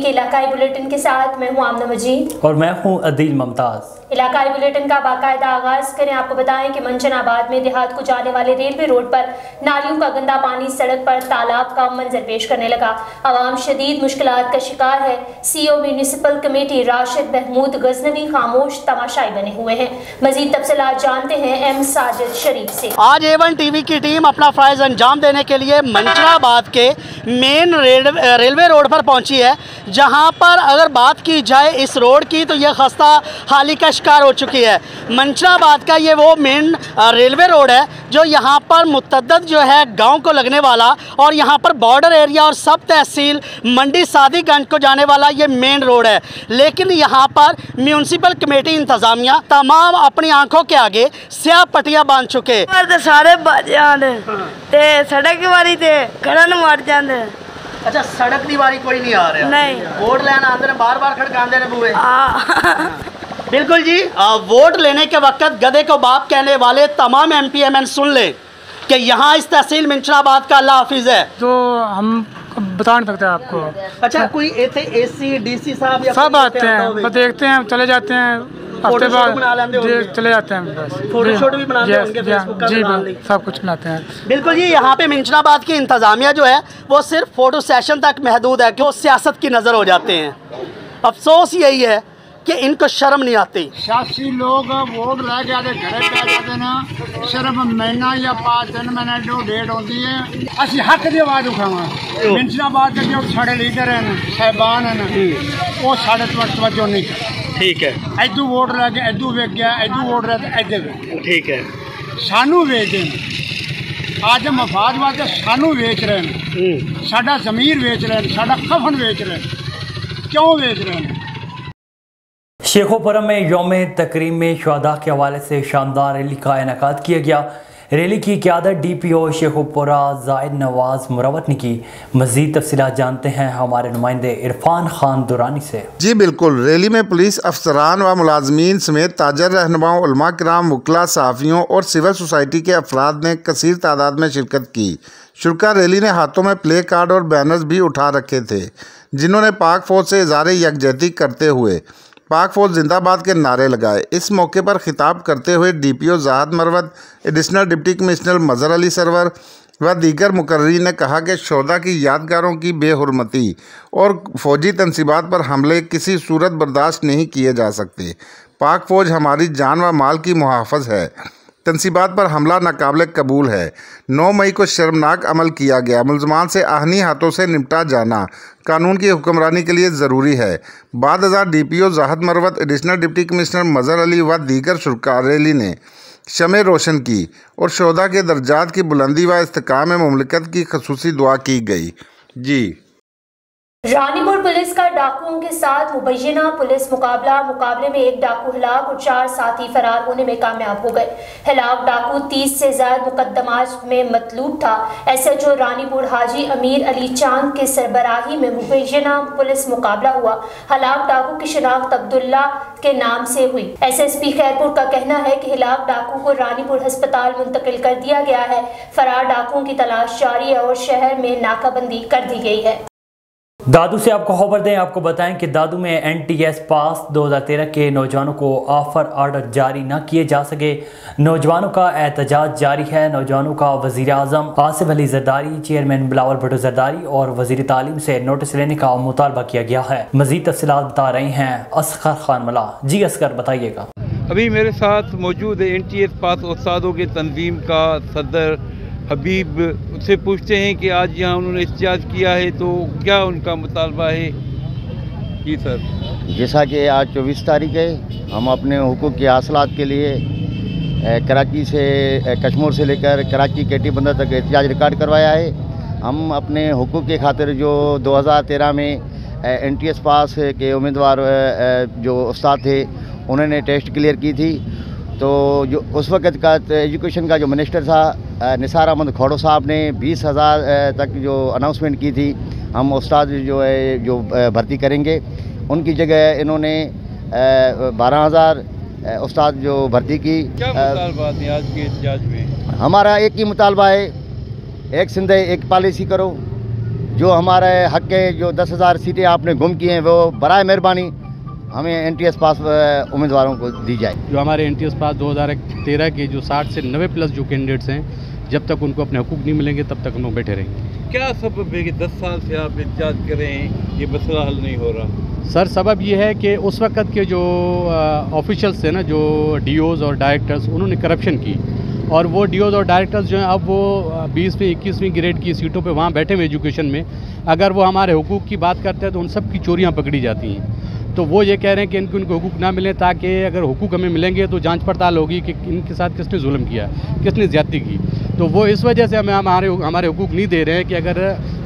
के इलाकाई बुलेटिन के साथ मैं हूं आमना मजीद और मैं हूं अदील मुमताज। इलाकाई बुलेटिन का बाकायदा आगाज करें। आपको बताएं कि मंचनाबाद में देहात को जाने वाले रेलवे रोड पर नालियों का गंदा पानी सड़क पर तालाब का मंजर पेश करने लगा। आवाम शदीद मुश्किलात का शिकार है। CO municipal committee Rashid Mahmood Ghaznavi खामोश तमाशाई बने हुए हैं। मजीद तफसीलात जानते हैं एम साजिद शरीफ से। आज A1 टीवी की टीम अपना फ़र्ज़ अंजाम देने के लिए मंचनाबाद के मेन रेलवे रोड पर पहुंची है, जहां पर अगर बात की जाए इस रोड की तो यह खस्ता हाली का शिकार हो चुकी है। मंचनाबाद का ये वो मेन रेलवे रोड है जो यहाँ पर मुतअद्दिद जो है गांव को लगने वाला और यहाँ पर बॉर्डर एरिया और सब तहसील मंडी सादीगंज को जाने वाला ये मेन रोड है। लेकिन यहाँ पर म्यूनसिपल कमेटी इंतज़ामिया तमाम अपनी आंखों के आगे स्याह पट्टियाँ बांध चुके। सारे सड़क वाली मर जाते। अच्छा, सड़क की बारी कोई नहीं आ रहा? नहीं। वोट लेना आते हैं, बार बार खड़काते हैं बुए। बिल्कुल जी, वोट लेने के वक्त गधे को बाप कहने वाले तमाम MPMN सुन ले कि यहाँ इस तहसील मंचनाबाद का अल्लाह हाफिज़ है। तो हम बता नहीं सकते आपको। अच्छा, कोई AC DC साहब या सब आते हैं, तो देखते हैं, चले जाते हैं, हफ्ते बाद चले जाते हैं, बस फोटोशूट भी बनाते होंगे, फेसबुक का जी सब कुछ बनाते हैं। बिल्कुल जी, यहाँ पे मंचनाबाद की इंतज़ामिया जो है वो सिर्फ फ़ोटो सेशन तक महदूद है कि वो सियासत की नज़र हो जाते हैं। अफसोस यही है कि इनको शर्म नहीं आती। सियासी लोग वोट लैके आते घरे पै जाते ना, सिर्फ महीना या 5-3 महीने जो डेट होती है असं हक की आवाज़ उठावा। मंचनाबाद के जो साढ़े लीडर हैं साहबान हैं वो साढ़े तवज्जो नहीं करते। ठीक है, इदू वोट लैके इदू वेच गया, इदू वोट लैके इधर। ठीक है, सानू वेच दें, आज मफाद वास्ते सानू वेच रहे हैं, साडा ज़मीर वेच रहे हैं, साडा कफन वेच रहे हैं। क्यों वेच रहे हैं? शेखोपुरा में यौम तकरीम में शुहदा के हवाले से शानदार रैली का इनेकाद किया गया। रैली की क़यादत DPO शेखोपुरा जाहिद नवाज मुरवत ने की। मज़ीद तफसीलात जानते हैं हमारे नुमाइंदे इरफान खान दुरानी से। जी बिल्कुल, रैली में पुलिस अफसरान व मुलाजमीन समेत ताजर रहनुमाओं, उलमा किराम, वकला, सहाफ़ियों और सिविल सोसाइटी के अफराद ने कसीर तादाद में शिरकत की। शुरा रैली ने हाथों में प्ले कार्ड और बैनर्स भी उठा रखे थे, जिन्होंने पाक फ़ौज से इज़हार यकजहती करते हुए पाक फ़ौज जिंदाबाद के नारे लगाए। इस मौके पर खिताब करते हुए DPO Zahid Marwat, additional deputy commissioner Mazhar Ali Sarwar व दीगर मुकर्रीन ने कहा कि शोहदा की यादगारों की बेहुरमती और फ़ौजी तनसीबात पर हमले किसी सूरत बर्दाश्त नहीं किए जा सकते। पाक फ़ौज हमारी जान व माल की मुहाफ़िज़ है। तनसीबात पर हमला नाकाबिल कबूल है। 9 मई को शर्मनाक अमल किया गया। मुलजमान से आहनी हाथों से निपटा जाना कानून की हुक्मरानी के लिए ज़रूरी है। बाद DPO Zahid Marwat, additional deputy commissioner Mazhar Ali व दीगर शुरा रैली ने शमे रोशन की और शोहदा के दर्जात की बुलंदी व इस्तेकाम मुमलिकत की खसूसी दुआ की गई। जी, रानीपुर पुलिस का डाकुओं के साथ मुबैना पुलिस मुकाबले में एक डाकू हिलाक और 4 साथी फरार होने में कामयाब हो गए। हिलाक डाकू 30 से ज्यादा मुकदमात में मतलूब था। SHO रानीपुर हाजी अमीर अली चांद के सरबराही में मुबैना पुलिस मुकाबला हुआ। हिलाक डाकू की शिनाख्त अब्दुल्ला के नाम से हुई। SSP खैरपुर का कहना है कि हिलाक डाकू को रानीपुर अस्पताल मुंतकिल कर दिया गया है। फरार डाकुओं की तलाश जारी है और शहर में नाकाबंदी कर दी गई है। दादू से आपको खबर दें, आपको बताएं कि दादू में NTS पास 2013 के नौजवानों को ऑफर ऑर्डर जारी न किए जा सके। नौजवानों का एहतजाज जारी है। नौजवानों का वज़ीर आज़म आसिफ अली जरदारी, चेयरमैन बिलावल भुट्टो जरदारी और वज़ीर तालीम से नोटिस लेने का मुतालबा किया गया है। मज़ीद तफसीलात बता रहे हैं असगर खान मला। जी असगर, बताइएगा। अभी मेरे साथ मौजूद है NTS पास उस्तादों के तंजीम का सदर हबीब। उससे पूछते हैं कि आज यहाँ उन्होंने एहतजाज किया है तो क्या उनका मुतालबा है। जी सर। जैसा कि आज 24 तारीख है, हम अपने हुकूक के हासिलात के लिए कराची से कश्मीर से लेकर कराची केटी बंदर तक एहतजाज रिकॉर्ड करवाया है। हम अपने हुकूक के खातिर जो 2013 में NTS पास के उम्मीदवार जो उस्ताद थे उन्होंने टेस्ट क्लियर की थी, तो जो उस वक़्त का एजुकेशन का जो मिनिस्टर था निसार अहमद खोड़ो साहब ने 20,000 तक जो अनाउंसमेंट की थी हम उस्ताद जो है जो भर्ती करेंगे, उनकी जगह इन्होंने 12,000 उस्ताद जो भर्ती की। क्या मुतालबा थे आज के एहतजाज में? हमारा एक ही मुतालबा है, एक सिंध एक पॉलिसी करो, जो हमारे हक के जो 10,000 सीटें आपने गुम की हैं वो बराए मेहरबानी हमें NTS पास उम्मीदवारों को दी जाए। जो हमारे NTS पास 2013 के जो 60 से 90 प्लस जो कैंडिडेट्स हैं, जब तक उनको अपने हुकूक नहीं मिलेंगे तब तक हम लोग बैठे रहेंगे। क्या सबब है कि 10 साल से आप इंतजार कर रहे हैं, ये मसला हल नहीं हो रहा? सर सबब ये है कि उस वक़्त के जो ऑफिशियल्स थे ना, जो DOs और डायरेक्टर्स, उन्होंने करप्शन की और वो DOs और डायरेक्टर्स जो हैं अब वो 20वीं 21वीं ग्रेड की सीटों पे वहाँ बैठे हुए एजुकेशन में, अगर वो हमारे हुकूक की बात करते हैं तो उन सब की चोरियाँ पकड़ी जाती हैं। तो वो ये कह रहे हैं कि इनको हुकूक ना मिले, ताकि अगर हुकूक हमें मिलेंगे तो जांच पड़ताल होगी कि इनके साथ किसने जुल्म किया, किसने ज़्यादती की। तो वो इस वजह से हमें हमारे हुकूक नहीं दे रहे हैं कि अगर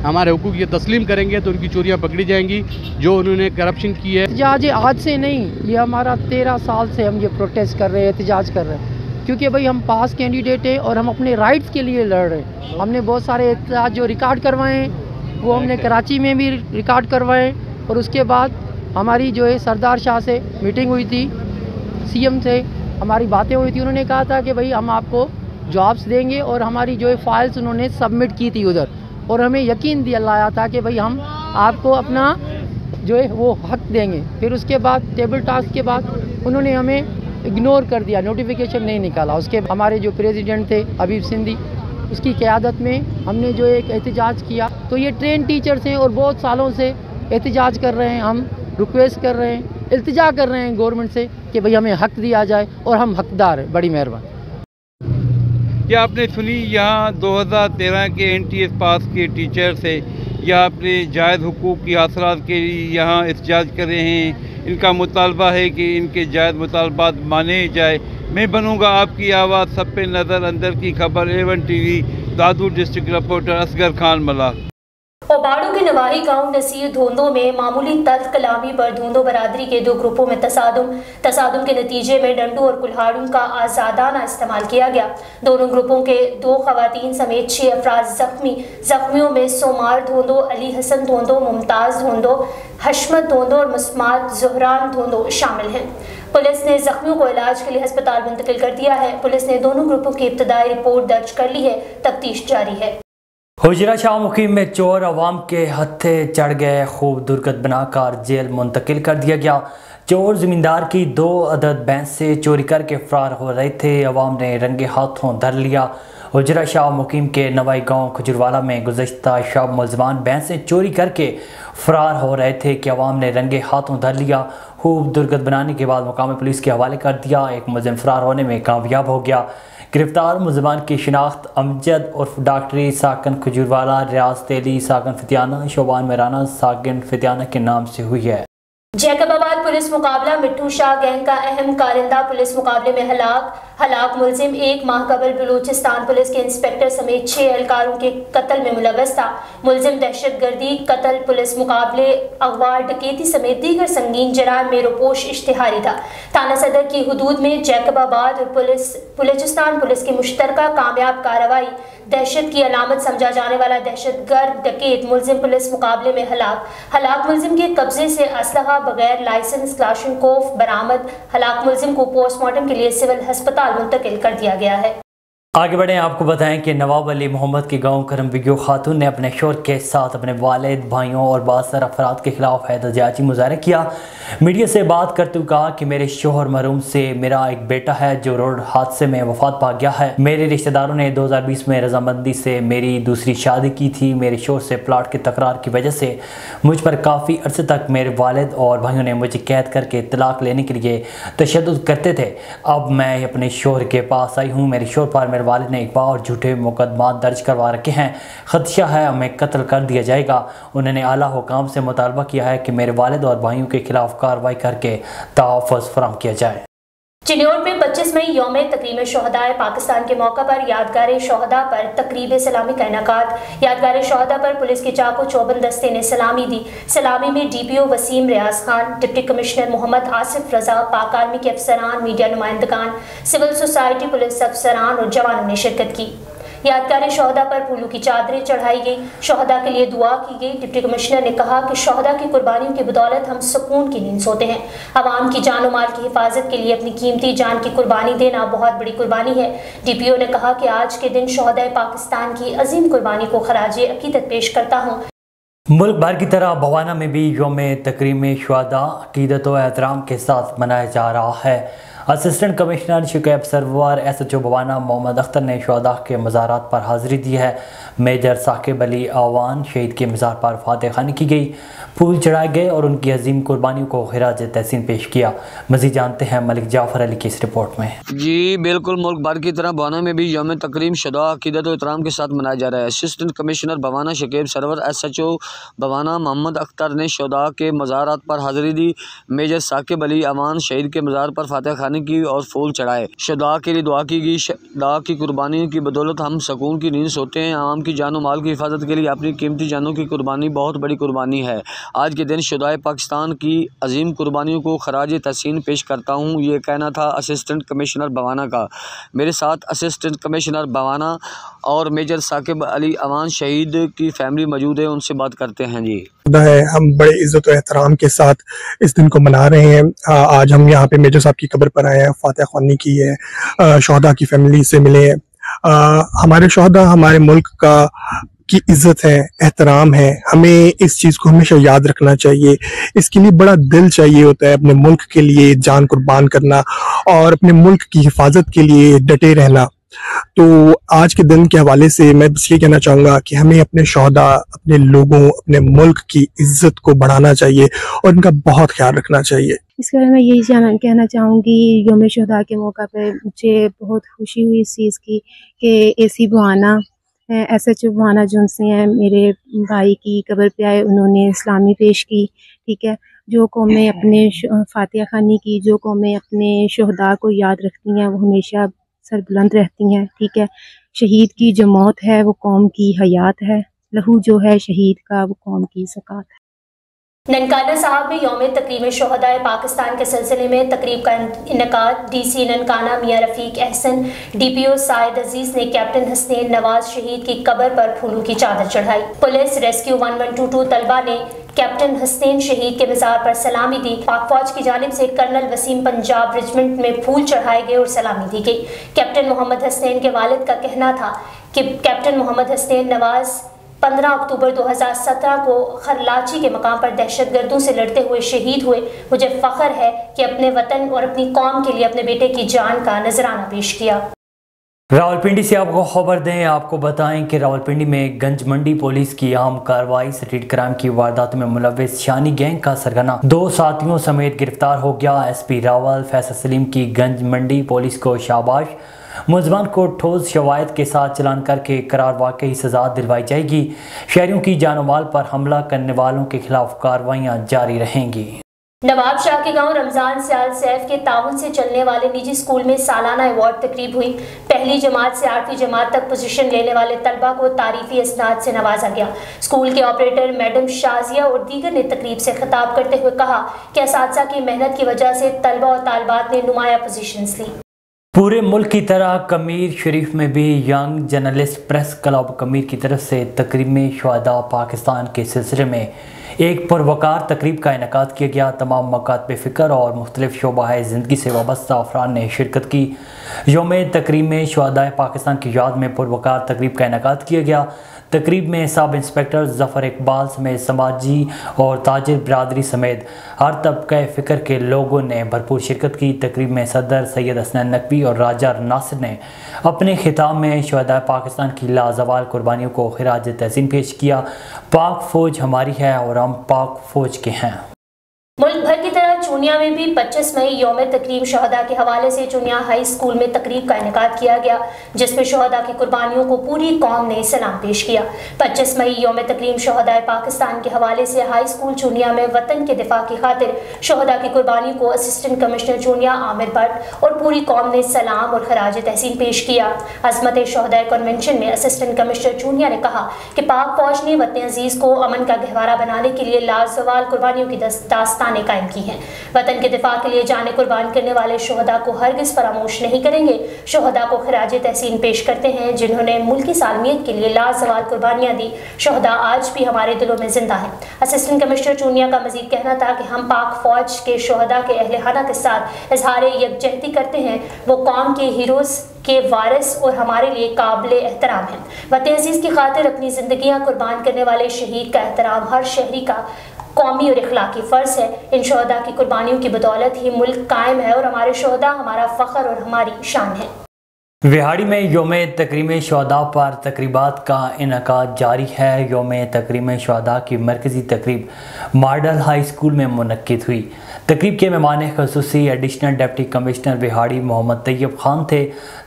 हमारे हुकूक ये तस्लीम करेंगे तो उनकी चोरियाँ पकड़ी जाएंगी जो उन्होंने करप्शन की है। एहतजाज आज से नहीं, ये हमारा 13 साल से हम ये प्रोटेस्ट कर रहे हैं, एहतजाज कर रहे हैं, क्योंकि भाई हम पास कैंडिडेट हैं और हम अपने राइट्स के लिए लड़ रहे हैं। हमने बहुत सारे एहतजाज जो रिकॉर्ड करवाए हैं वो हमने कराची में भी रिकॉर्ड करवाए, और उसके बाद हमारी जो है सरदार शाह से मीटिंग हुई थी, CM से हमारी बातें हुई थी। उन्होंने कहा था कि भाई हम आपको जॉब्स देंगे, और हमारी जो है फाइल्स उन्होंने सबमिट की थी उधर, और हमें यकीन दिलाया था कि भाई हम आपको अपना जो है वो हक देंगे। फिर उसके बाद टेबल टास्क के बाद उन्होंने हमें इग्नोर कर दिया, नोटिफिकेशन नहीं निकाला। उसके हमारे जो प्रेसिडेंट थे हबीब सिंधी, उसकी क़यादत में हमने जो एक एहतजाज किया। तो ये ट्रेन टीचर्स हैं और बहुत सालों से एहतजाज कर रहे हैं, हम रिक्वेस्ट कर रहे हैं, इल्तिजा कर रहे हैं गवर्नमेंट से कि भाई हमें हक दिया जाए, और हम हकदार हैं। बड़ी मेहरबानी। क्या आपने सुनी यहाँ 2013 के NTS पास के टीचर से या अपने जायज़ हुकूक की हासिलात के लिए यहाँ एहतजाज कर रहे हैं? इनका मुतालबा है कि इनके जायज़ मुतालबात माने जाए। मैं बनूँगा आपकी आवाज़, सब पे नज़र, अंदर की खबर, A1 TV, दादू डिस्ट्रिक्ट रिपोर्टर असगर खान मला। ओबाड़ू के नवाही गांव नसीर धोंदो में मामूली तल्ख कलामी पर धोंदो बरादरी के 2 ग्रुपों में तसादुम के नतीजे में डंडू और कुल्हाड़ों का आज़ादाना इस्तेमाल किया गया। दोनों ग्रुपों के 2 खवातीन समेत 6 अफराद जख्मियों में सोमार धोंदो, अली हसन धोंदो, मुमताज़ धोंदो, हशमत धोंदो और मुस्मात ज़ुहरान धोंदो शामिल हैं। पुलिस ने जख्मियों को इलाज के लिए अस्पताल मुंतकिल कर दिया है। पुलिस ने दोनों ग्रुपों की इब्तदाई रिपोर्ट दर्ज कर ली है, तफ्तीश जारी है। हुजरा शाह मुकीम में चोर अवाम के हत्थे चढ़ गए, खूब दुर्गत बनाकर जेल मुंतकिल कर दिया गया। चोर ज़मींदार की 2 अदद भैंस से चोरी करके फरार हो रहे थे, अवाम ने रंगे हाथों धर लिया। हुजरा शाह मुकीम के नवाई गांव खजूरवाला में गुज़श्ता शब मुलज़मान भैंसें चोरी करके फरार हो रहे थे कि अवाम ने रंगे हाथों धर लिया। खूब दुर्गत बनाने के बाद मुकामी पुलिस के हवाले कर दिया। एक मुलज़िम फरार होने में कामयाब हो गया। गिरफ्तार मुलज़मान की शिनाख्त अमजद उर्फ डॉक्टरी साकन खजूरवाला, रियाज तेली साकन फितियाना, शोबान मेराना साकन फितियाना के नाम से हुई है। जैकबाबाद पुलिस मुकाबला मिट्टू शाह गैंग का अहम कारिंदा पुलिस मुकाबले में हलाक मुलजिम 1 माह कबल बलूचिस्तान पुलिस के इंस्पेक्टर समेत 6 एहलकारों के कत्ल में मुलव्वस था। मुलजिम दहशतगर्दी, कत्ल, पुलिस मुकाबले, अगवा, डकैती समेत दीगर संगीन जराइम में रोपोश इश्तिहारी था। थाना सदर की हदूद में जैकबाबाद और बलूचिस्तान पुलिस की मुश्तरका कामयाब कार्रवाई, दहशत की अलामत समझा जाने वाला दहशतगर्द डकैत मुलजिम पुलिस मुकाबले में हलाक मुलजिम के कब्जे से असलहा बगैर लाइसेंस क्लाशनकोफ बरामद। हलाक मुलजिम को पोस्टमार्टम के लिए सिविल अस्पताल मुंतकिल कर दिया गया है। आगे बढ़ें, आपको बताएं कि नवाब अली मोहम्मद की गांव करमबिगो खातून ने अपने शोहर के साथ अपने वालिद, भाइयों और बासर अफराद के खिलाफ एहतजाजी मुजाहरा किया। मीडिया से बात करते हुए कहा कि मेरे शोहर मरहूम से मेरा एक बेटा है जो रोड हादसे में वफात पा गया है। मेरे रिश्तेदारों ने 2020 में रजामंदी से मेरी दूसरी शादी की थी। मेरे शोहर से प्लाट की तकरार की वजह से मुझ पर काफ़ी अरसे तक मेरे वालिद और भाइयों ने मुझे कैद करके तलाक लेने के लिए तशद्दुद करते थे। अब मैं अपने शोहर के पास आई हूँ। मेरे शोहर पर वालिद ने एक बार और झूठे मुकदमा दर्ज करवा रखे हैं। खदशा है हमें कत्ल कर दिया जाएगा। उन्होंने आला हुकाम से मुतालबा किया है कि मेरे वालिद और भाइयों के खिलाफ कार्रवाई करके तहफ़्फ़ुज़ फराहम किया जाए। चिन्योर में 25 मई यौम तकरीम शहदाए पाकिस्तान के मौका पर यादगार शहदा पर तकरीब सलामी का इनेकाद। यादगार शहदा पर पुलिस के चाको चौबंद दस्ते ने सलामी दी। सलामी में DPO वसीम रियाज खान, डिप्टी कमिश्नर मोहम्मद आसिफ रजा, पाक आर्मी के अफसरान, मीडिया नुमाइंदगान, सिविल सोसाइटी, पुलिस अफसरान और जवानों ने शिरकत की। यादगार शहदा पर फूलों की चादरें चढ़ाई गई, शहदा के लिए दुआ की गई। डिप्टी कमिश्नर ने कहा कि शहदा की कुर्बानियों की बदौलत हम सुकून की नींद सोते हैं। अवाम की जान और माल की हिफाजत के लिए अपनी कीमती जान की कुर्बानी देना बहुत बड़ी कुर्बानी है। DPO ने कहा कि आज के दिन शहदाए पाकिस्तान की अजीम कुर्बानी को खराजे अकीदत पेश करता हूँ। मुल्क भर की तरह बवाना में भी यौम तकरीम शुहदा अक़ीदत व एहतराम के साथ मनाया जा रहा है। Assistant commissioner Shukaib Sarwar SHO Bawana Mohammad Akhtar ने शुहदा के मज़ारात पर हाज़िरी दी है। मेजर साकिब अली आवान शहीद के मज़ार पर फातह ख़ानी की गई, फूल चढ़ाए गए और उनकी अजीम कुर्बानियों को खिराज तहसीन पेश किया। मज़ीद जानते हैं मलिक जाफ़र अली की इस रिपोर्ट में। जी बिल्कुल, मुल्क भर की तरह बवाना में भी यौम तकरीम शुहदा अक़ीदत व एहतराम के साथ मनाया जा रहा है। Assistant commissioner Bawana Shukaib Sarwar SHO Bawana Mohammad Akhtar ने शुहदा के मज़ारात पर हाज़िरी दी। मेजर साकिब अली आवान शहीद के मज़ार पर फातह ख़ानी की और फूल चढ़ाए। शुहदा के लिए दुआ की गई। शुहदा की कुर्बानियों की बदौलत हम सुकून की नींद सोते हैं। आवाम की जान माल की हिफाजत के लिए अपनी कीमती जानों की कुर्बानी बहुत बड़ी कुर्बानी है। आज के दिन शुहदाए पाकिस्तान की अजीम कुर्बानियों को खराज तहसीन पेश करता हूँ। ये कहना था असिस्टेंट कमिश्नर बवाना का। मेरे साथ असिस्टेंट कमिश्नर बवाना और मेजर साकिब अली आवान शहीद की फैमिली मौजूद है, उनसे बात करते हैं। जी है, हम बड़े इज्जत और एहतराम के साथ इस दिन को मना रहे हैं। आज हम यहाँ पे मेजर साहब की कब्र पर आए हैं, फातह ख़ानी की है, शोहदा की फैमिली से मिले हैं। हमारे शोहदा हमारे मुल्क की इज्जत है, एहतराम है। हमें इस चीज़ को हमेशा याद रखना चाहिए। इसके लिए बड़ा दिल चाहिए होता है, अपने मुल्क के लिए जान कुर्बान करना और अपने मुल्क की हिफाजत के लिए डटे रहना। तो आज के दिन के हवाले से मैं बस ये कहना चाहूँगा कि हमें अपने शोहदा, अपने लोगों, अपने मुल्क की इज्जत को बढ़ाना चाहिए और इनका बहुत ख्याल रखना चाहिए। इसके बारे में यही कहना चाहूँगी, यौम शुहदा के मौका पे मुझे बहुत खुशी हुई इस चीज़ की कि AC बवाना SHO बवाना जो उनसे हैं, मेरे भाई की कब्र पे आए, उन्होंने इस्लामी पेश की। ठीक है, जो कौमें अपने फातिहा खानी की, जो कौमें अपने शुहदा को याद रखती हैं, वो हमेशा सरबुलंद रहती हैं। ठीक है, शहीद की जो मौत है वो कौम की हयात है, लहू जो है शहीद का वो कौम की ज़कात है। ननकाना साहब में यौम तकरीम शुहदाए पाकिस्तान के सिलसिले में तकरीब का इनेकाद। DC ननकाना मियाँ रफ़ीक एहसन, DPO साइद अजीज़ ने कैप्टन हसनैन नवाज शहीद की कब्र पर फूलों की चादर चढ़ाई। पुलिस रेस्क्यू 1122 तलबा ने कैप्टन हसनैन शहीद के मज़ार पर सलामी दी। पाक फौज की जानिब से कर्नल वसीम पंजाब रेजिमेंट में फूल चढ़ाए गए और सलामी दी गई। कैप्टन मोहम्मद हसनैन के वालिद का कहना था कि कैप्टन मोहम्मद हसनैन नवाज 15 अक्टूबर 2017 को खरलाची के मकाम पर दहशतगर्दों से लड़ते हुए शहीद हुए। मुझे फ़ख्र है कि अपने वतन और अपनी कौम के लिए अपने बेटे की जान का नजराना पेश किया। रावलपिंडी से आपको खबर दें, आपको बताएं कि रावलपिंडी में गंज मंडी पुलिस की अहम कार्रवाई स्ट्रीट क्राइम की वारदात में मुलव्विस शानी गैंग का सरगना 2 साथियों समेत गिरफ्तार हो गया। SP रावल फैसल सलीम की गंज मंडी पुलिस को शाबाश। मुलज़मान को ठोस शवायद के साथ चलान करके करार वाकई सजा दिलवाई जाएगी। शहरियों की जान और माल पर हमला करने वालों के खिलाफ कार्रवाइयाँ जारी रहेंगी। नवाब शाह के गांव रमजान सियाल सैफ के ताउन से चलने वाले निजी स्कूल में सालाना अवार्ड तकरीब हुई। पहली जमात से 8वीं जमात तक पोजीशन लेने वाले तलबा को तारीफी इसनाद से नवाजा गया। स्कूल के ऑपरेटर मैडम शाजिया और दीगर ने तकरीब से खिताब करते हुए कहा कि असातिज़ा की मेहनत की वजह से तलबा और तालिबात ने नुमाया पोजीशंस ली। पूरे मुल्क की तरह कमीर शरीफ में भी यंग जर्नलिस्ट प्रेस क्लब कमीर की तरफ से तकरीब शुहदा पाकिस्तान के सिलसिले में एक पुरवकार तकरीब का इनेकाद किया गया। तमाम मकातब फ़िक्र और मुख्तलिफ शोबा ज़िंदगी से वाबस्ता अफराद ने शिरकत की। यौम तकरीम शुहदाए पाकिस्तान की याद में पुरवकार तकरीब का इनेकाद किया गया। तकरीब में सब इंस्पेक्टर ज़फ़र इकबाल समेत समाजी और ताजिर बरदरी समेत हर तबक़े फ़िक्र के लोगों ने भरपूर शिरकत की। तकरीब में सदर सैयद हसनैन नकवी और राजा नासिर ने अपने खिताब में शुहदाए पाकिस्तान की लाजवाल कुर्बानियों को खिराज तहसीन पेश किया। पाक फ़ौज हमारी है और हम पाक फ़ौज के हैं। मुल्क भर की तरह चूनिया में भी 25 मई यौम तकरीम शहदा के हवाले से चूनिया हाई स्कूल में तकरीब का इनेकाद किया गया, जिसमें शहदा की कुर्बानियों को पूरी कौम ने सलाम पेश किया। 25 मई यौम तकरीम शहदा पाकिस्तान के हवाले से हाई स्कूल चूनिया में वतन के दिफा की खातिर शहदा की कुर्बानी को असिस्टेंट कमिश्नर चूनिया आमिर भट्ट और पूरी कौम ने सलाम और खराज तहसीन पेश किया। अजमत शहदा कन्वेंशन में असिस्टेंट कमिश्नर चूनिया ने कहा कि पाक फौज ने वतन अजीज़ को अमन का गहवारा बनाने के लिए लाजवाल कुर्बानियों की दास्तानें कायम की हैं। वतन के दिफा के लिए जाने कुर्बान करने वाले शोहदा को हरगिज़ फरामोश नहीं करेंगे। शोहदा को खराज तहसीन पेश करते हैं जिन्होंने मुल्की सालमियत के लिए लाजवाल कुर्बानियाँ दी। शोहदा आज भी हमारे दिलों में जिंदा है। असिस्टेंट कमिश्नर चूनिया का मजीद कहना था कि हम पाक फौज के शोहदा के अहले खाना के साथ इजहार यकजहती करते हैं। वो कौम के हीरोज़ के वारिस और हमारे लिए काबिल एहतराम हैं। वतन अजीज़ की खातिर अपनी ज़िंदगियाँ कुर्बान करने वाले शहीद का एहतराम हर शहरी का कौमी और इखलाकी फ़र्ज़ है। इन शोहदा की कुर्बानियों की बदौलत ही मुल्क कायम है और हमारे शोहदा हमारा फ़ख्र और हमारी शान है। विहाड़ी में योम तकरीम शहदा पर तकरीबात का इनकाद जारी है। योम तकरीम शहदा की मरकज़ी तकरीब मॉडल हाई स्कूल में मुनक्किद हुई। तकरीब के मेहमान ख़ुसूसी additional deputy commissioner Vehari Mohammad Tayyab Khan थे।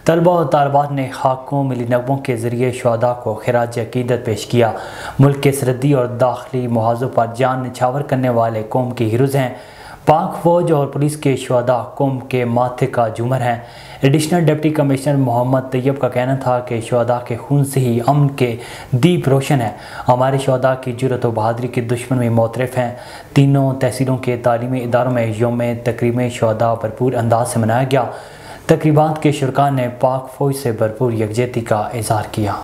तलबा और तालबात ने खाकों मिली नगमों के ज़रिए शहदा को खिराज अकीदत पेश किया। मुल्क के सरहदी और दाखिली मुहाज़ों पर जान निछावर करने वाले कौम के हीरोज़ हैं। पाक फौज और पुलिस के शहदा कौम के माथे का झूमर हैं। Additional deputy commissioner Mohammad Tayyab का कहना था कि शहदा के खून से ही अमन के दीप रोशन है। हमारे शहदा की जुर्रत और बहादुरी के दुश्मन में मोतरफ़ हैं। तीनों तहसीलों के तालीमी इदारों में योम तकरीम शहदा भरपूर अंदाज से मनाया गया। तकरीबात के शुरका ने पाक फौज से भरपूर यकजहती का इज़हार किया।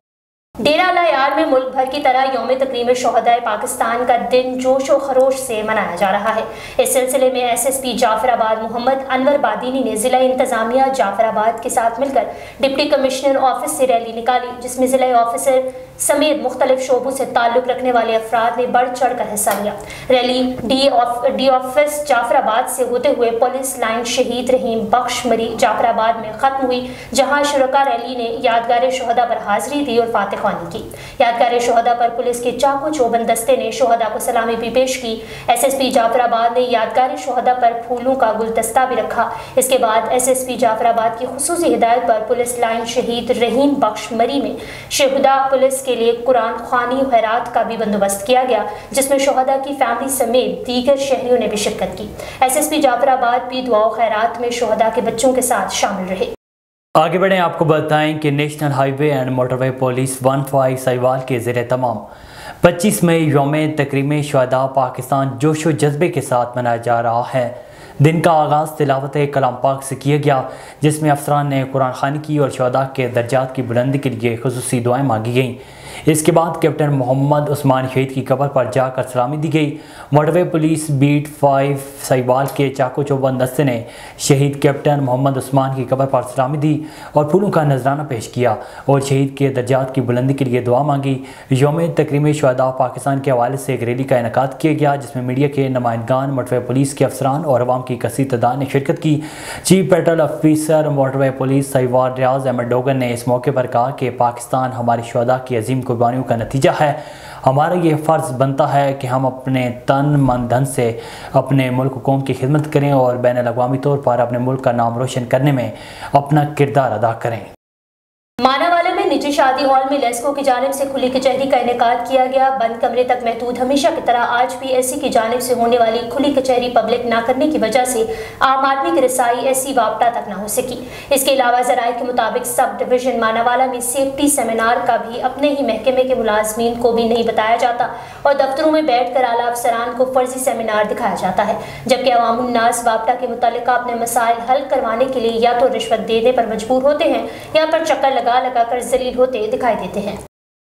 डेरा अला यार में मुल्क भर की तरह यौम तकरीम शोहदाए पाकिस्तान का दिन जोश व खरोश से मनाया जा रहा है। इस सिलसिले में SSP जाफराबाद मोहम्मद अनवर बादीनी ने ज़िला इंतज़ामिया जाफराबाद के साथ मिलकर डिप्टी कमिश्नर ऑफिस से रैली निकाली, जिसमें ज़िला ऑफिसर समेत मुख्तलिफ शोबों से ताल्लुक़ रखने वाले अफराद ने बढ़ चढ़ कर हिस्सा लिया। रैली डी ऑफिस जाफराबाद से होते हुए पुलिस लाइन शहीद रहीम बख्श मरी जाफराबाद में ख़त्म हुई, जहाँ शुरका रैली ने यादगार शोहदा पर हाज़िरी दी और फातिह की। यादगार शोहदा पर पुलिस के चाकू चौबंद दस्ते ने शोहदा को सलामी भी पेश की। SSP जाफराबाद ने यादगार शोहदा पर फूलों का गुलदस्ता भी रखा। इसके बाद SSP जाफराबाद की खुसूसी हिदायत पर पुलिस लाइन शहीद रहीम बख्श मरी में शहदा पुलिस के लिए कुरान ख्वानी खैरात का भी बंदोबस्त किया गया, जिसमें शोहदा की फैमिली समेत दीगर शहरियों ने भी शिरकत की। SSP जाफराबाद भी दुआ खैरात में शोहदा के बच्चों के साथ शामिल रहे। आगे बढ़ें, आपको बताएं कि national highway and motorway police 15 Sahiwal के ज़ेरे तमाम 25 मई योम तकरीम शहदा पाकिस्तान जोश व जज्बे के साथ मनाया जा रहा है। दिन का आगाज़ तिलावत कलाम पाक से किया गया, जिसमें अफसरान ने कुरान खानी की और शहदा के दर्जात की बुलंदी के लिए खुसूसी दुआएं मांगी गईं। इसके बाद कैप्टन मोहम्मद उस्मान शहीद की कब्र पर जाकर सलामी दी गई। मोटरवे पुलिस बीट 5 साहिवाल के चाको चौबंद दस्ते ने शहीद कैप्टन मोहम्मद उस्मान की कब्र पर सलामी दी और फूलों का नजराना पेश किया और शहीद के दर्जात की बुलंदी के लिए दुआ मांगी। योम तकरीम शहदा पाकिस्तान के हवाले से एक रैली का इनेकाद किया गया, जिसमें मीडिया के नुमाइंदगान, मोटरवे पुलिस के अफसरान और अवाम की कसीर तादाद ने शिरकत की। Chief patrol officer motorway police Sahiwal Riaz Ahmed Dogar ने इस मौके पर कहा कि पाकिस्तान हमारे शहदा की अजीम कुर्बानियों का नतीजा है। हमारा ये फ़र्ज़ बनता है कि हम अपने तन मन धन से अपने मुल्क कौम की खिदमत करें और बैनुल-अक़वामी तौर पर अपने मुल्क का नाम रोशन करने में अपना किरदार अदा करें। मानावाला में निजी शादी हॉल में लेस्को की जानिब से खुली कचहरी का इनेकाद किया गया। बंद कमरे तक महदूद हमेशा की तरह आज भी SC की जानिब से होने वाली खुली कचहरी पब्लिक ना करने की वजह से आम आदमी की रसाई SC वापटा तक ना हो सकी। इसके अलावा ज़राए के मुताबिक सब डिवीज़न मानावाला में सेफ्टी सेमिनार का भी अपने ही महकमे के मुलाजमीन को भी नहीं बताया जाता और दफ्तरों में बैठ कर आला अफसरान को फर्जी सेमिनार दिखाया जाता है, जबकि अवामुन्नास वापटा के मुतालिक अपने मसाइल हल करवाने के लिए या तो रिश्वत देने पर मजबूर होते हैं या पर चक्कर लगा कर जलील होते दिखाई देते हैं।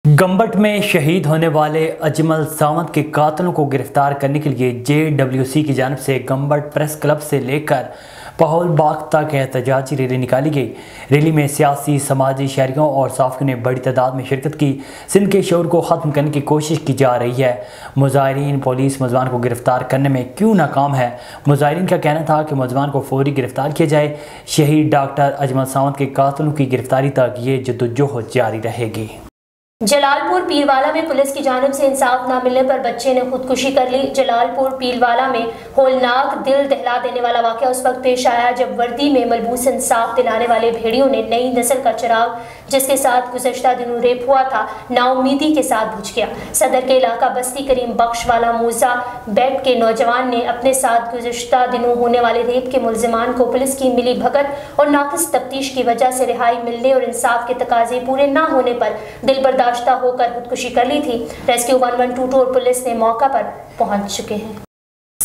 गंबट में शहीद होने वाले अजमल सावंत के कातलों को गिरफ्तार करने के लिए JWC की जानिब से गंबट प्रेस क्लब से लेकर पहल बाग तक एहतजाजी रैली निकाली गई। रैली में सियासी, समाजी, शहरियों और साफियों ने बड़ी तादाद में शिरकत की। सिंध के शोर को ख़त्म करने की कोशिश की जा रही है। मुजाहिरीन पुलिस मुलज़मान को गिरफ्तार करने में क्यों नाकाम है। मुजाहिरीन का कहना था कि मुलज़मान को फौरी गिरफ्तार किया जाए। शहीद डॉक्टर अजमल सावंत के कातलों की गिरफ्तारी तक ये जद्दोजहद जारी रहेगी। जलालपुर पीरवाला में पुलिस की जानिब से इंसाफ न मिलने पर बच्चे ने खुदकुशी कर ली। जलालपुर पीरवाला में होलनाक, दिल दहला देने वाला वाक़या उस वक्त पेश आया जब वर्दी में मलबूस इंसाफ दिलाने वाले भेड़ियों ने नई नस्ल का चिराग, जिसके साथ गुज़श्ता दिनों रेप हुआ था, नाउमीदी के साथ बुझ गया। सदर के इलाका बस्ती करीम बख्श वाला मूसा बेट के नौजवान ने अपने साथ गुज़श्ता दिनों होने वाले रेप के मुलजिमान को पुलिस की मिली भगत और नाक़िस तफ्तीश की वजह से रिहाई मिलने और इंसाफ के तकाजे पूरे न होने पर दिल बर्दाश्ता होकर खुदकुशी कर ली थी। रेस्क्यू 112 और पुलिस ने मौका पर पहुंच चुके हैं।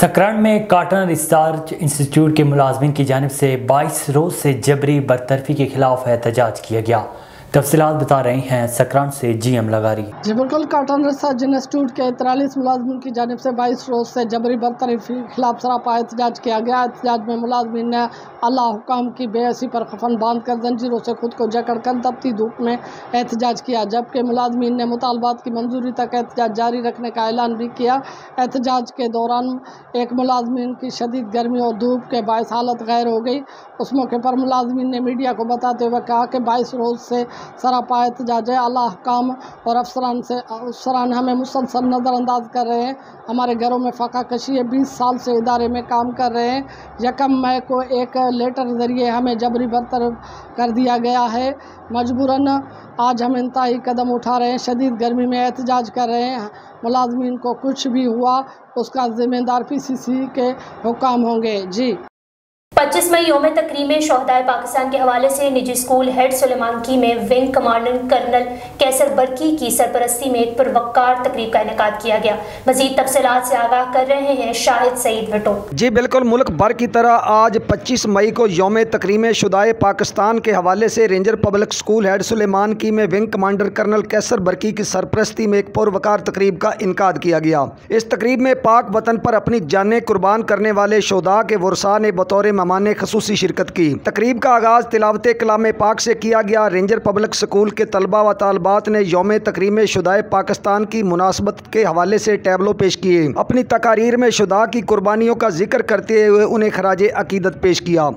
सकरान में कॉटन रिसर्च इंस्टीट्यूट के मुलाजमीन की जानिब से 22 रोज़ से जबरी बरतरफी के खिलाफ एहतजाज किया गया। तफसीलात बता रहे हैं सकरान से GM लगारी। जी बिल्कुल, कॉटन रिसर्च इंस्टीट्यूट के 43 मुलाजमीन की जानिब से 22 रोज़ से जबरी बरतरफी के खिलाफ सरापा एहतजाज किया गया। एहतजाज में मुलाजमीन ने अल्लाह हुकाम की बेअसी पर खफन बांध कर जंजीरों से खुद को जकड़ कर तपती धूप में एहतजाज किया, जबकि मुलाजमीन ने मुतालबात की मंजूरी तक एहतजाज जारी रखने का ऐलान भी किया। एहतजाज के दौरान एक मुलाजमीन की शदीद गर्मी और धूप के बायस हालत गैर हो गई। उस मौके पर मुलाजमीन ने मीडिया को बताते हुए कहा कि 22 रोज़ से सरापा एहतजाज है। अल्लाह हुकाम और अफसरान हमें मुसलसल नज़रअंदाज कर रहे हैं। हमारे घरों में फ़ाका कशी है। 20 साल से इदारे में काम कर रहे हैं। 1 मई को एक लेटर ज़रिए हमें जबरी बरतरफ कर दिया गया है। मजबूरन आज हम इंतहाई कदम उठा रहे हैं। शदीद गर्मी में एहतजाज कर रहे हैं। मुलाजमीन को कुछ भी हुआ उसका ज़िम्मेदार PCC के हुकाम होंगे। जी 25 मई यौम तकरीम शोहदाए पाकिस्तान के हवाले से निजी स्कूल हेड सुलेमान की में wing commandant colonel Qaiser Barki की सरपरस्ती में एक पुरवक्कार तकरीब का इनेकाद किया गया। मजीद तफसीलात से आगाह कर रहे हैं शाहिद सईद भट्टो। जी बिल्कुल, मुल्क भर की तरह आज 25 मई को यौम तकरीम शुहदाए पाकिस्तान के हवाले से ranger public school head Suleman की में wing commander colonel Qaiser Barki की सरपरस्ती में एक पुरवक्कार तकरीब का इनेकाद किया गया। इस तकरीब में पाक वतन पर अपनी जानें कुर्बान करने वाले शोहदा के वर्सा ने बतौर मेहमान खसूसी शिरकत की। तकरीब का आगाज़ तिलावत कलाम पाक से किया गया। रेंजर पब्लिक स्कूल के तलबा व तालबात ने यौम तकरीम शुहदाए पाकिस्तान की मुनासबत के हवाले से टैबलो पेश किए। अपनी तकारीर में शुहदा की कुर्बानियों का जिक्र करते हुए उन्हें खराज अकीदत पेश किया।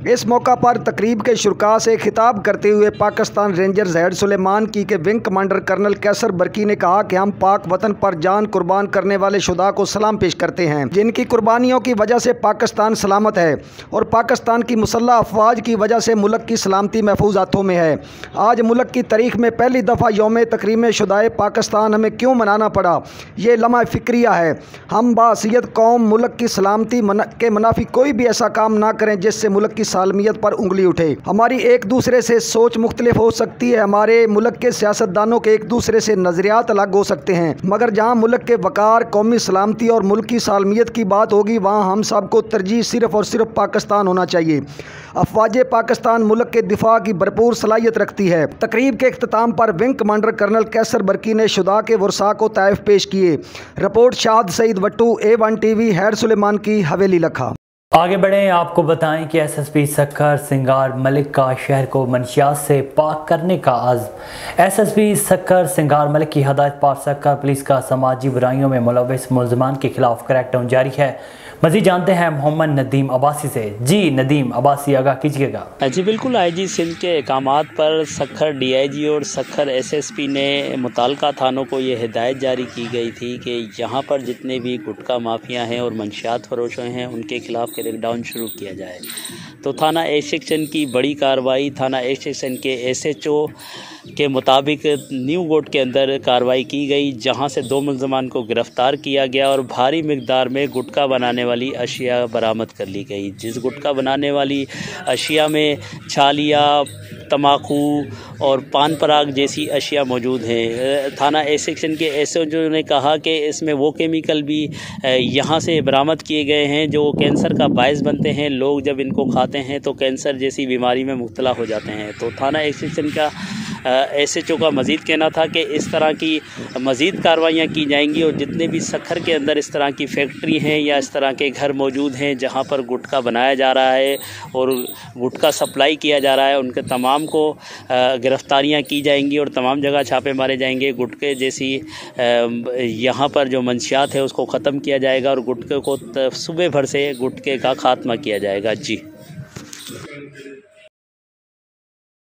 इस मौका पर तकरीब के शुरका से खिताब करते हुए पाकिस्तान रेंजर्स हेड सुलेमान की के wing commander colonel Qaiser Barki ने कहा कि हम पाक वतन पर जान कुर्बान करने वाले शुहदा को सलाम पेश करते हैं, जिनकी कुर्बानियों की वजह से पाकिस्तान सलामत है और पाकिस्तान की मुसल्लह अफवाज की वजह से मुल्क की सलामती महफूज हाथों में है। आज मुल्क की तारीख में पहली दफ़ा यौम तकरीम शुहदाए पाकिस्तान हमें क्यों मनाना पड़ा, ये लम्हा फ़िक्रिया है। हम बासियत कौम मुल्क की सलामती के मुनाफी कोई भी ऐसा काम ना करें जिससे मुल्क की सालमियत पर उंगली उठे। हमारी एक दूसरे से सोच मुख्तलिफ हो सकती है, हमारे मुल्क के सियासतदानों के एक दूसरे से नज़रियात अलग हो सकते हैं, मगर जहाँ मुल्क के वकार, कौमी सलामती और मुल्क की सालमियत की बात होगी वहाँ हम सबको तरजीह सिर्फ़ और सिर्फ पाकिस्तान होना चाहिए। अफवाज पाकिस्तान मुल्क के दिफा की भरपूर सलाहियत रखती है। तकरीब के इख्तिताम पर wing commander colonel Qaiser Barki ने शुहदा के वर्सा को ताइफ पेश किए। Report Shahid Saeed Bhattu, A1 TV, head Suleman की हवेली लखा। आगे बढ़ें, आपको बताएं कि SSP सक्खर सिंगार मलिक का शहर को मनशियात से पाक करने का आज़्म। SSP सक्खर सिंगार मलिक की हदायत पर सक्खर पुलिस का समाजी बुराइयों में मुलव्वस मुलजमान के खिलाफ क्रैकडाउन जारी है। मज़ीद जानते हैं मोहम्मद नदीम अब्बासी से। जी नदीम अब्बासी, आगाह कीजिएगा। जी बिल्कुल, IG सिंध के अहकामात पर सक्खर DIG और सक्खर SSP ने मुताल्लिका थानों को ये हिदायत जारी की गई थी कि यहाँ पर जितने भी गुटखा माफिया हैं और मंशियात फरोश हैं उनके खिलाफ क्रैकडाउन शुरू किया जाए। तो थाना A सेक्शन की बड़ी कार्रवाई, थाना A सेक्शन के SHO के मुताबिक न्यू गोट के अंदर कार्रवाई की गई, जहां से 2 मुलजमान को गिरफ़्तार किया गया और भारी मिकदार में गुटखा बनाने वाली अशिया बरामद कर ली गई। जिस गुटखा बनाने वाली अशिया में छालिया, तम्बाकू और पान पराग जैसी अशिया मौजूद हैं। थाना A सेक्शन के SHO ने कहा कि इसमें वो केमिकल भी यहाँ से बरामद किए गए हैं जो कैंसर का बायस बनते हैं। लोग जब इनको खाते हैं तो कैंसर जैसी बीमारी में मुब्तला हो जाते हैं। तो थाना A सेक्शन का SHO का मज़ीद कहना था कि इस तरह की मज़ीद कार्रवाइयाँ की जाएंगी और जितने भी सक्खर के अंदर इस तरह की फैक्ट्री हैं या इस तरह के घर मौजूद हैं जहाँ पर गुटखा बनाया जा रहा है और गुटखा सप्लाई किया जा रहा है, उनके तमाम को गिरफ़्तारियाँ की जाएंगी और तमाम जगह छापे मारे जाएंगे। गुटखे जैसी यहाँ पर जो मंशियात है उसको ख़त्म किया जाएगा और गुटखे को सुबह भर से गुटखे का खात्मा किया जाएगा। जी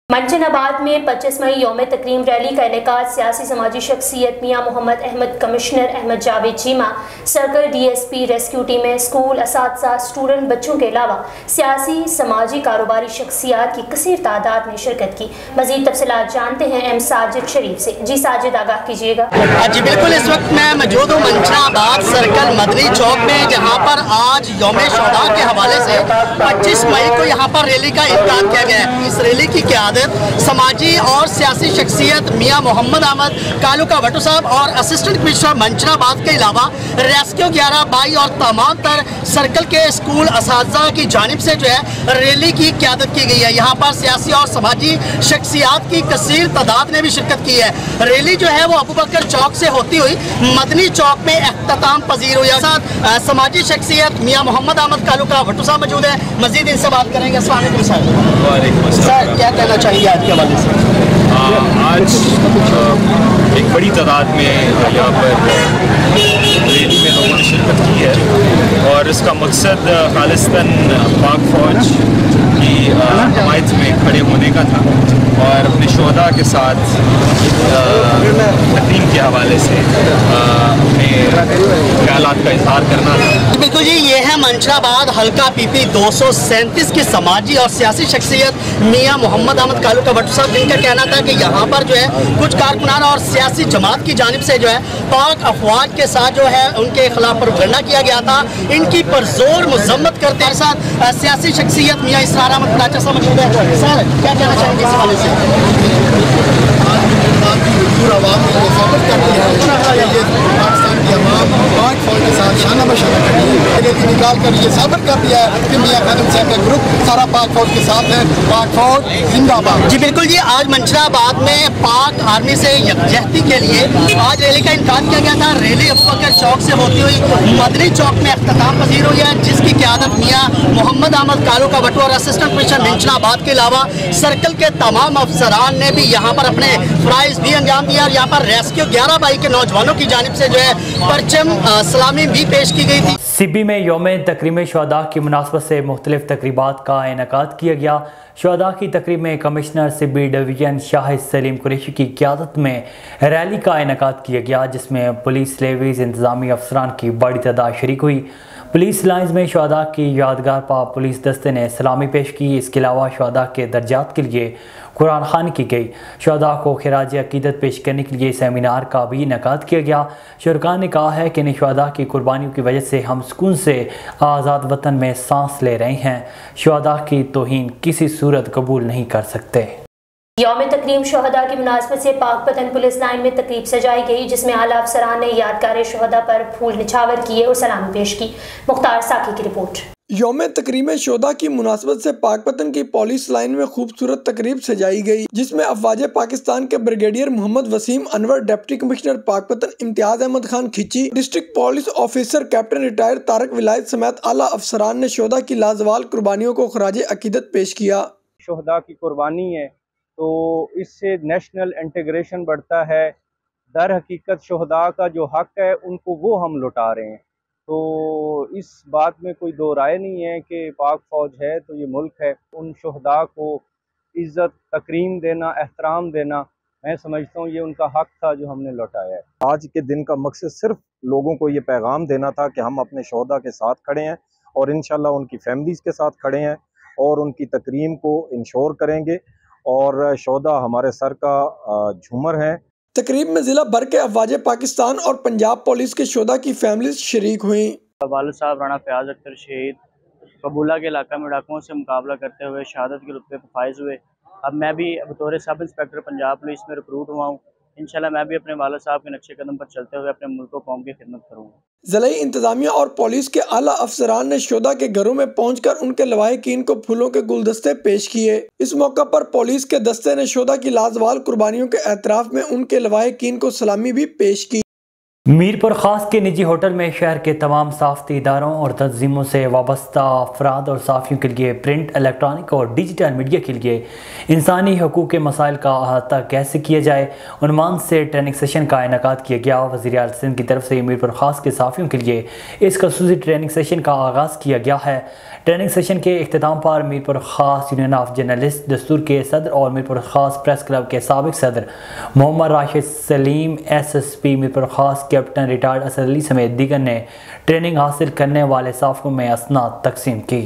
मंचनाबाद में 25 मई यौम तकरीम रैली का इनेकाद सियासी समाजी शख्सियत Mian Mohammad Ahmad, commissioner Ahmad Javed Cheema, circle DSP rescue टीमें, स्कूल असातिज़ा, स्टूडेंट बच्चों के अलावा सियासी समाजी कारोबारी शख्सियात की कसीर तादाद ने शिरकत की। मज़ीद तफसीलात जानते हैं M साजिद शरीफ से। जी साजिद, आगाह कीजिएगा। जी बिल्कुल, इस वक्त मैं मौजूद हूँ मंचनाबाद सर्कल मदनी चौक में, जहाँ पर आज यौम शोहदा के हवाले से 25 मई को यहाँ पर रैली का इनेकाद किया गया है। इस रैली की क़यादत क़यादत समाजी और सियासी शख्सियत मियाँ मोहम्मद अहमद कालूका भट्टू साहब और असिस्टेंट कमिश्नर मंचराबाद के अलावा रेस्क्यू 11/22 और तमाम तर सर्कल के स्कूल असातिज़ा की जानिब से जो है रैली की क़यादत की गई है। यहाँ पर सियासी और समाजी शख्सियात की कसीर तादाद ने भी शिरकत की है। रैली जो है वो अबू बकर चौक से होती हुई मदनी चौक में अख्ताम पजीर हुई। साथ समाजी शख्सियत मियाँ मोहम्मद अहमद कालूका भट्टू साहब मौजूद है, मजीद इनसे बात करेंगे। अस्सलाम वालेकुम सर, क्या कहना चाहिए आज के हवाले से? आज एक बड़ी तादाद में यहाँ पर रैली में लोगों ने शिरकत की है और इसका मकसद खालिस्तान पाक फौज की हमायत में खड़े होने का था और अपने शोहदा के साथ तकरीम के हवाले से अपने ख्यालात का इजहार करना था। बिल्कुल जी, ये है मंचराबाद हल्का PP 237 की समाजी और सियासी शख्सियत मियाँ मोहम्मद अहमद कालूका भट्टू साहब, जिनका कहना था कि यहाँ पर जो है कुछ कारकुनान और सियासी जमात की जानिब से जो है पाक अफवाज के साथ जो है उनके खिलाफ प्रोपगंडा किया गया था। इनकी परजोर मजम्मत करते हैं। साथ सियासी शख्सियत मियाँ इसरार अहमद कलाचा साहब मौजूद है। सर, क्या कहना चाहेंगे इस हवाले से? निकाल कर ये साबित कर दिया है कि मियां खालिद साहब का ग्रुप सारा पाक फौज के साथ है। पाक फौज जिंदाबाद। जी बिल्कुल जी, आज मंचराबाद में पाक आर्मी से यकजहती के लिए आज रैली का इनेकाद किया गया था। रैली अबू बकर चौक से होती हुई मदनी चौक में अख्ताम पजीर हुई है, जिसकी क़यादत मियाँ मोहम्मद अहमद कालूका भट्टू और असिस्टेंट कमिश्नर मंचराबाद के अलावा सर्कल के तमाम अफसरान ने भी यहाँ पर अपने फ़राइज़ भी अंजाम दिया और यहाँ पर रेस्क्यू 11/22 के नौजवानों की जानिब से जो है परचम सलामी भी पेश की गई थी। सिब्बी में यौम तकरीम शुहदा की मुनासबत से मुख्तलिफ तकरीबात का इनेकाद किया गया। शुहदा की तकरीब में कमिश्नर सिब्बी डिवीज़न शाहिद सलीम कुरैशी की क़यादत में रैली का इनेकाद किया गया, जिसमें पुलिस, लेवीज़, इंतज़ामी अफसरान की बड़ी तादाद शरीक हुई। पुलिस लाइन्स में शुहदा की यादगार पर पुलिस दस्ते ने सलामी पेश की। इसके अलावा शुहदा के दर्जात के लिए कुरान खानी की गई। शुहदा को खिराज अकीदत पेश करने के लिए सेमिनार का भी इनेकाद किया गया। शुरका ने कहा है कि इन शुहदा की कुर्बानियों की वजह से हम सुकून से आज़ाद वतन में सांस ले रहे हैं। शुहदा की तौहीन किसी सूरत कबूल नहीं कर सकते। यौम तकरीम शुहदा की मुनासबत से पाकपतन पुलिस लाइन में तकरीब सजाई गई, जिसमें आला अफसरान ने यादगार शुहदा पर फूल निछावर किए और सलामी पेश की। मुख्तार साकी की रिपोर्ट। यौम तकरीम शुहदा की मुनासबत से पाकपतन की पुलिस लाइन में खूबसूरत तकरीब सजाई गई, जिसमें अफवाज पाकिस्तान के brigadier Mohammad Waseem Anwar, deputy commissioner Pakpattan Imtiaz Ahmed Khan Khichi, district police officer captain retired Tariq Wilayat समेत आला अफसरान ने शुहदा की लाजवाल कुर्बानियों को खराज अकीदत पेश किया। शुहदा की कुर्बानी है तो इससे नेशनल इंटीग्रेशन बढ़ता है। दर हकीकत शुहदा का जो हक है उनको वो हम लुटा रहे हैं। तो इस बात में कोई दो राय नहीं है कि पाक फौज है तो ये मुल्क है। उन शुहदा को इज़्ज़त तकरीम देना, एहतराम देना, मैं समझता हूँ ये उनका हक था जो हमने लौटाया है। आज के दिन का मकसद सिर्फ लोगों को ये पैगाम देना था कि हम अपने शुहदा के साथ खड़े हैं और इंशाल्लाह उनकी फैमिलीज़ के साथ खड़े हैं और उनकी तकरीम को इंश्योर करेंगे और शुहदा हमारे सर का झूमर है। तकरीब में जिला भर के अफवाज पाकिस्तान और पंजाब पुलिस के शुहदा की फैमिलीज शरीक हुई। वालिद साहब राणा फयाज अख्तर शहीद कबूला के इलाका में डाकुओं से मुकाबला करते हुए शहादत के रुतबे पर फाइज हुए। अब मैं भी बतौर सब इंस्पेक्टर पंजाब पुलिस में रिक्रूट हुआ हूँ। इंशाल्लाह मैं भी अपने वालिद साहब के नक्शे कदम पर चलते हुए अपने मुल्क कौम की खिदमत करूँगा। ज़िला इंतजामिया और पुलिस के आला अफसरान ने शुहदा के घरों में पहुंचकर उनके लवाहिकीन को फूलों के गुलदस्ते पेश किए। इस मौका पर पुलिस के दस्ते ने शुहदा की लाजवाल कुर्बानियों के एतराफ में उनके लवाहिकीन को सलामी भी पेश की। मीरपुर खास के निजी होटल में शहर के तमाम सफारती इदारों और तंजीमों से वाबस्ता अफराद और साफियों के लिए प्रिंट, इलेक्ट्रॉनिक और डिजिटल मीडिया के लिए इंसानी हकूक़ के मसाइल का अहाता कैसे किया जाए उन्वान से ट्रेनिंग सेशन का इनेकाद किया गया। वज़ीर आला सिंध की तरफ से मीरपुर खास के साफियों के लिए इस खसूसी ट्रेनिंग सेशन का आगाज़ किया गया है। ट्रेनिंग सेशन के अख्ताम पर मीरपुर खास यूनियन ऑफ जर्नलिस्ट दस्तूर के सदर और मीरपुर खास प्रेस क्लब के साबिक सदर मोहम्मद राशिद सलीम, SSP मीरपुर खास कैप्टन रिटायर्ड असद अली समेत दीगर ने ट्रेनिंग हासिल करने वाले साफियों में असनाद तकसीम की।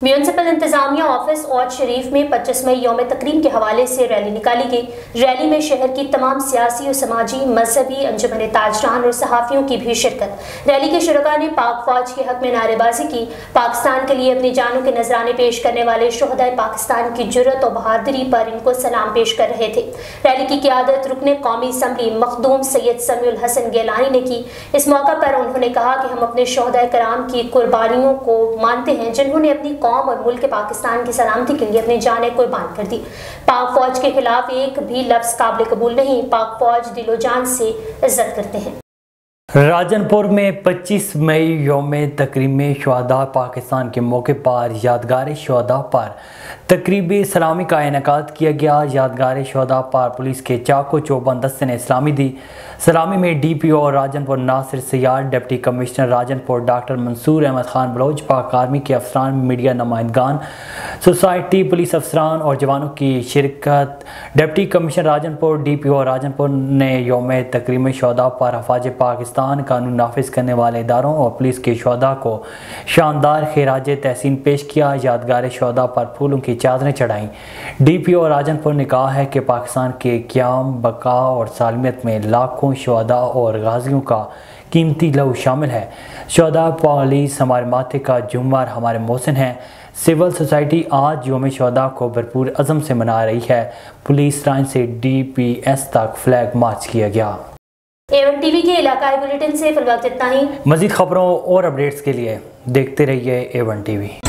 म्यूनिसिपल इंतजामिया ऑफिस औद शरीफ में 25 मई यौम तकरीम के हवाले से रैली निकाली गई। रैली में शहर की तमाम सियासी और समाजी मजहबी अंजुमन ताजरान और सहाफ़ियों की भी शिरकत। रैली के शुरका ने पाक फौज के हक में नारेबाजी की। पाकिस्तान के लिए अपनी जानों के नजराने पेश करने वाले शोहदाए पाकिस्तान की जुर्रत और बहादुरी पर इनको सलाम पेश कर रहे थे। रैली की क़ियादत रुकने कौमी असम्बली मखदूम सैयद समीउल हसन गैलानी ने की। इस मौका पर उन्होंने कहा कि हम अपने शोहदाए कराम की कुर्बानियों को मानते हैं, जिन्होंने अपनी कौम और मुल्क पाकिस्तान की सलामती के लिए अपनी जानें कुर्बान कर दी। पाक फौज के खिलाफ एक भी लफ्ज काबिल कबूल नहीं। पाक फौज दिलो जान से इज्जत करते हैं। राजनपुर में 25 मई यौम तकरीम में शहदा पाकिस्तान के मौके पर यादगार शहदा पर तकरीबी सलामी का इनेकाद किया गया। यादगार शहदा पर पुलिस के चाको चौबंद दस्ते ने सलामी दी। सलामी में DPO Rajanpur Nasir Sayyad, deputy commissioner Rajanpur doctor Mansoor Ahmed Khan Baloch, Pak army के अफसरान, मीडिया नुमाइंदगान, सोसाइटी, पुलिस अफसरान और जवानों की शिरकत। Deputy commissioner Rajanpur DPO Rajanpur ने यौम तकरीम शहदा पर हफाज पाकिस्तान कानून नाफिज करने वाले इदारों और पुलिस के शहदा को शानदार खिराज तहसीन पेश किया। यादगार शहदा पर फूलों की चादरें चढ़ाई। DPO राजनपुर ने कहा है कि पाकिस्तान के क़याम, बका और सालमियत में लाखों शहदा और गाजियों का कीमती लहू शामिल है। शहदा पुलिस हमारे माथे का झूमर, हमारे मोहसिन हैं। सिविल सोसाइटी आज यौम शहदा को भरपूर अज़म से मना रही है। पुलिस लाइन से DPS तक फ्लैग मार्च किया गया। A1 TV के इलाकाई बुलेटिन से फिलहाल इतना ही। मज़ीद खबरों और अपडेट्स के लिए देखते रहिए A1 TV।